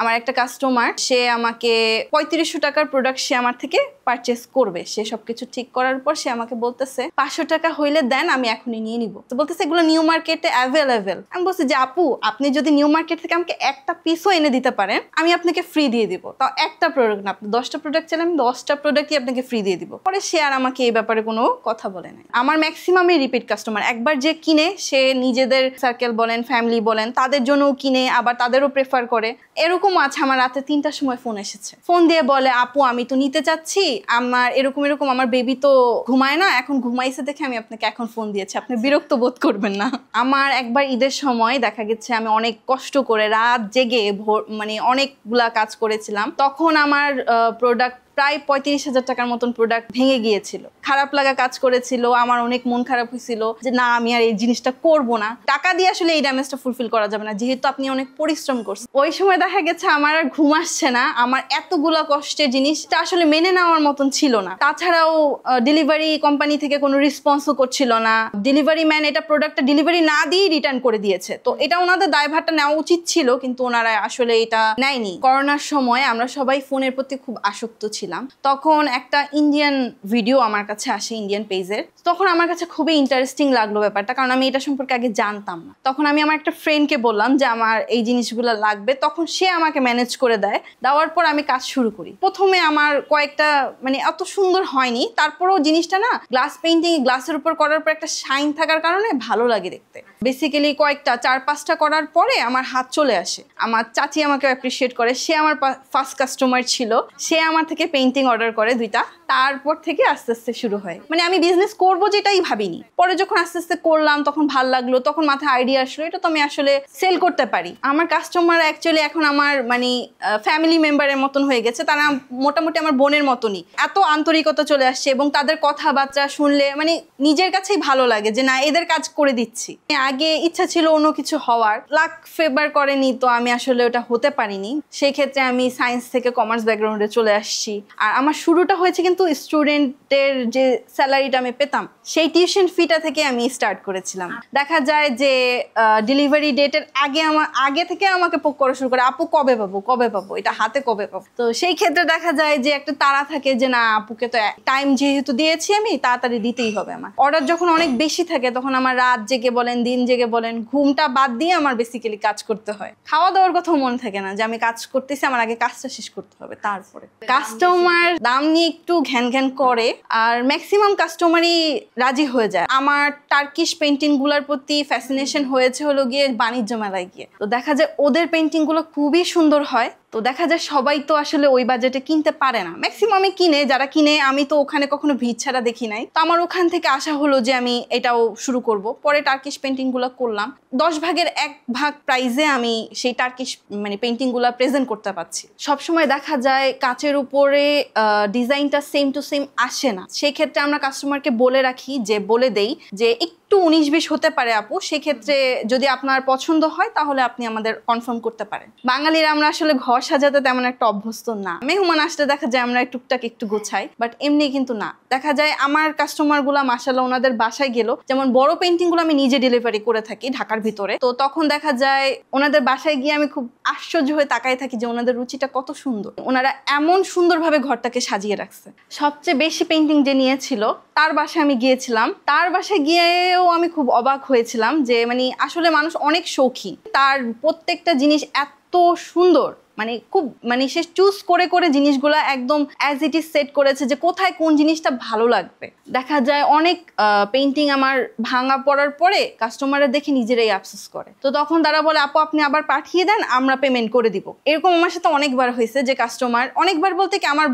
আমার একটা কাস্টমার, সে আমাকে 3500 টাকার প্রোডাক্ট সে আমার থেকে পারচেস করবে। সে সবকিছু ঠিক করার পর সে আমাকে বলতেছে 500 টাকা হইলে দেন, আমি এখনই নিয়ে নিব। তো বলতেছে এগুলো নিউ মার্কেটে অ্যাভেলেবেল। আমি বলছি যে আপু, আপনি যদি নিউ মার্কেট থেকে আমাকে একটা পিসও এনে দিতে পারেন, আমি আপনাকে ফ্রি দিয়ে দিব। তাও একটা প্রোডাক্ট না, আপনি 10টা প্রোডাক্ট চাইলে আমি 10টা প্রোডাক্টই আপনাকে ফ্রি দিয়ে দিব। পরে সে আর আমাকে এই ব্যাপারে কোনো কথা বলে নাই। আমার ম্যাক্সিমামই রিপিট কাস্টমার। একবার যে কিনে সে নিজেদের সার্কেল বলেন, ফ্যামিলি বলেন, তাদের জন্যও কিনে, আবার তাদেরও প্রেফার করে। এরকম আছে, আমার রাতে 3টার সময় ফোন এসেছে, ফোন দিয়ে বলে আপু আমি তো নিতে চাচ্ছি, আমার এরকম এরকম, আমার বেবি তো ঘুমায় না, এখন ঘুমাইছে দেখে আমি আপনাকে এখন ফোন দিয়েছি, আপনি বিরক্ত বোধ করবেন না। আমার একবার ঈদের সময় দেখা গেছে আমি অনেক কষ্ট করে রাত জেগে মানে অনেকগুলা কাজ করেছিলাম, তখন আমার প্রোডাক্ট প্রায় 35,000 টাকার মতন প্রোডাক্ট ভেঙে গিয়েছিল। খারাপ লাগা কাজ করেছিল, আমার অনেক মন খারাপ হয়েছিল যে না আমি আর এই জিনিসটা করব না। টাকা দিয়ে আসলে এই ড্যামেজটা ফুলফিল করা যাবে না, যেহেতু আপনি অনেক পরিশ্রম করছেন। ওই সময় দেখা গেছে আমার আর ঘুম আসছে না, আমার এতগুলা কষ্টের জিনিসটা আসলে মেনে নেওয়ার মতন ছিল না। তাছাড়াও ডেলিভারি কোম্পানি থেকে কোনো রেসপন্সও করছিল না, ডেলিভারি ম্যান এটা প্রোডাক্টটা ডেলিভারি না দিয়ে রিটার্ন করে দিয়েছে। তো এটা ওনাদের দায়ভারটা নেওয়া উচিত ছিল, কিন্তু ওনারা আসলে এটা নেয়নি। করোনার সময় আমরা সবাই ফোনের প্রতি খুব আসক্ত ছিলাম। তখন একটা ইন্ডিয়ান ভিডিও আমার কাছে আসে, ইন্ডিয়ান পেজের। তখন আমার কাছে খুবই ইন্টারেস্টিং লাগলো ব্যাপারটা, কারণ আমি এটা সম্পর্কে আগে জানতাম না। তখন আমি আমার একটা ফ্রেন্ডকে বললাম যে আমার এই জিনিসগুলো লাগবে, তখন সে আমাকে ম্যানেজ করে দেয়। দেওয়ার পর আমি কাজ শুরু করি। প্রথমে আমার কয়েকটা মানে এত সুন্দর হয়নি, তারপরেও জিনিসটা না গ্লাস পেইন্টিং, গ্লাসের উপর করার পর একটা শাইন থাকার কারণে ভালো লাগে দেখতে। বেসিক্যালি কয়েকটা 4-5টা করার পরে আমার হাত চলে আসে। আমার চাচি আমাকে অ্যাপ্রিসিয়েট করে, সে আমার ফার্স্ট কাস্টমার ছিল, সে আমার থেকে পেইন্টিং অর্ডার করে 2টা। তারপর থেকে আস্তে আস্তে শুরু হয়, মানে আমি বিজনেস করবো যেটাই ভাবিনি। পরে যখন আস্তে আস্তে করলাম তখন ভাল লাগলো, তখন মাথায় আইডিয়া আসলো এটা তো আমি আসলে সেল করতে পারি। আমার কাস্টমার অ্যাকচুয়ালি এখন আমার মানে ফ্যামিলি মেম্বারের মতন হয়ে গেছে, তারা মোটামুটি আমার বোনের মতনই। এত আন্তরিকতা চলে আসছে এবং তাদের কথাবার্তা শুনলে মানে নিজের কাছেই ভালো লাগে যে না এদের কাজ করে দিচ্ছি। আগে ইচ্ছা ছিল অন্য কিছু হওয়ার, লাক ফেভার করেনি, তো আমি আসলে ওটা হতে পারিনি। সেই ক্ষেত্রে আমি সায়েন্স থেকে কমার্স ব্যাকগ্রাউন্ডে চলে আসছি। আর আমার শুরুটা হয়েছে কিন্তু স্টুডেন্টের যে স্যালারিটা আমি পেতাম সেই টিউশন ফিটা থেকে আমি স্টার্ট করেছিলাম। দেখা যায় যে ডেলিভারি ডেটের আগে থেকে আমাকে পোক করা শুরু করে, আপু কবে পাবো এটা হাতে কবে পাবো। তো সেই ক্ষেত্রে দেখা যায় যে একটা তাড়া থাকে যে না আপুকে তো টাইম যেহেতু দিয়েছি আমি, তাড়াতাড়ি দিতেই হবে। আমার অর্ডার যখন অনেক বেশি থাকে তখন আমার রাত জেগে বলেন, দিন জেগে বলেন, ঘুমটা বাদ দিয়ে আমার বেসিক্যালি কাজ করতে হয়। খাওয়া দাওয়ার কথাও মনে থাকে না যে আমি কাজ করতেছি, আমার আগে কাজটা শেষ করতে হবে। তারপরে কাস্টমার দাম নিয়ে একটু ঘ্যান ঘ্যান করে, আর ম্যাক্সিমাম কাস্টমারই রাজি হয়ে যায়। আমার টার্কিশ পেন্টিং গুলার প্রতি ফ্যাসিনেশন হয়েছে হলো গিয়ে বাণিজ্য মেলায় গিয়ে। তো দেখা যায় ওদের পেন্টিং গুলো খুবই সুন্দর হয়। তো দেখা যায় সবাই তো আসলে ওই বাজেটে কিনতে পারে না, ম্যাক্সিমামে কিনে, যারা কিনে আমি তো ওখানে কখনো ভিড় ছাড়া দেখি নাই। তো আমার ওখান থেকে আশা হলো যে আমি এটাও শুরু করব। পরে টার্কিশ পেন্টিং গুলো করলাম, 10 ভাগের 1 ভাগ প্রাইজে আমি সেই টার্কিশ মানে পেন্টিং গুলা প্রেজেন্ট করতে পারছি। সবসময় দেখা যায় কাচের উপরে ডিজাইনটা সেম টু সেম আসে না, সেই ক্ষেত্রে আমরা কাস্টমারকে বলে দেই যে একটু 19-20 হতে পারে আপু, সেক্ষেত্রে যদি আপনার পছন্দ হয় তাহলে আপনি আমাদের কনফার্ম করতে পারেন। বাঙালিরা আমরা আসলে ঘর সাজাতে তেমন একটা অভ্যস্ত না, মেহমান আসলে দেখা যায় আমরা টুকটাক একটু গোছাই, বাট এমনি কিন্তু না। দেখা যায় আমার কাস্টমার গুলা মাশাআল্লাহ ওনাদের বাসায় গেল, যেমন বড় পেন্টিং গুলো আমি নিজে ডেলিভারি করে থাকি ঢাকার ভিতরে। তো তখন দেখা যায় ওনাদের বাসায় গিয়ে আমি খুব আশ্চর্য হয়ে তাকাই থাকি যে ওনাদের রুচিটা কত সুন্দর, ওনারা এমন সুন্দরভাবে ঘরটাকে সাজিয়ে রাখছে। সবচেয়ে বেশি পেন্টিং যে নিয়েছিল তার বাসায় আমি গিয়েছিলাম, তার বাসায় গিয়েও আমি খুব অবাক হয়েছিলাম যে মানে আসলে মানুষ অনেক শৌখিন, তার প্রত্যেকটা জিনিস এত সুন্দর, মানে খুব মানে সে চুজ করে করে জিনিসগুলা একদম অ্যাজ ইট ইজ সেট করেছে যে কোথায় কোন জিনিসটা ভালো লাগবে। দেখা যায় অনেক পেইন্টিং আমার ভাঙা পড়ার পরে কাস্টমাররা দেখে নিজেরাই আফসোস করে, তো তখন তারা বলে আপু আপনি আবার পাঠিয়ে দেন, আমরা পেমেন্ট করে দিব। এরকম আমার সাথে অনেকবার হয়েছে যে কাস্টমার, অনেকবার বলতে কি আমার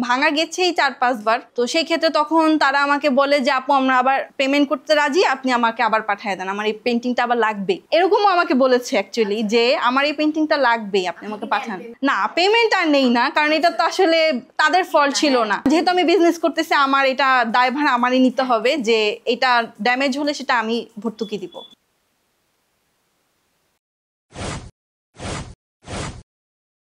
ভাঙা গেছেই 4-5 বার। তো সেই ক্ষেত্রে তখন তারা আমাকে বলে যে আপু আমরা আবার পেমেন্ট করতে রাজি, আপনি আমাকে আবার পাঠিয়ে দেন, আমার এই পেইন্টিংটা আবার লাগবে। এরকমও আমাকে বলেছে অ্যাকচুয়ালি যে আমার এই পেইন্টিংটা লাগবে, আপনি আমাকে পাঠান। না পেমেন্ট আর নেই না, কারণ এটা তো আসলে তাদের ফল্ট ছিল না, যেহেতু আমি বিজনেস করতেছি আমার এটা দায়ভার আমারই নিতে হবে যে এটা ড্যামেজ হলে সেটা আমি ভর্তুকি দিব।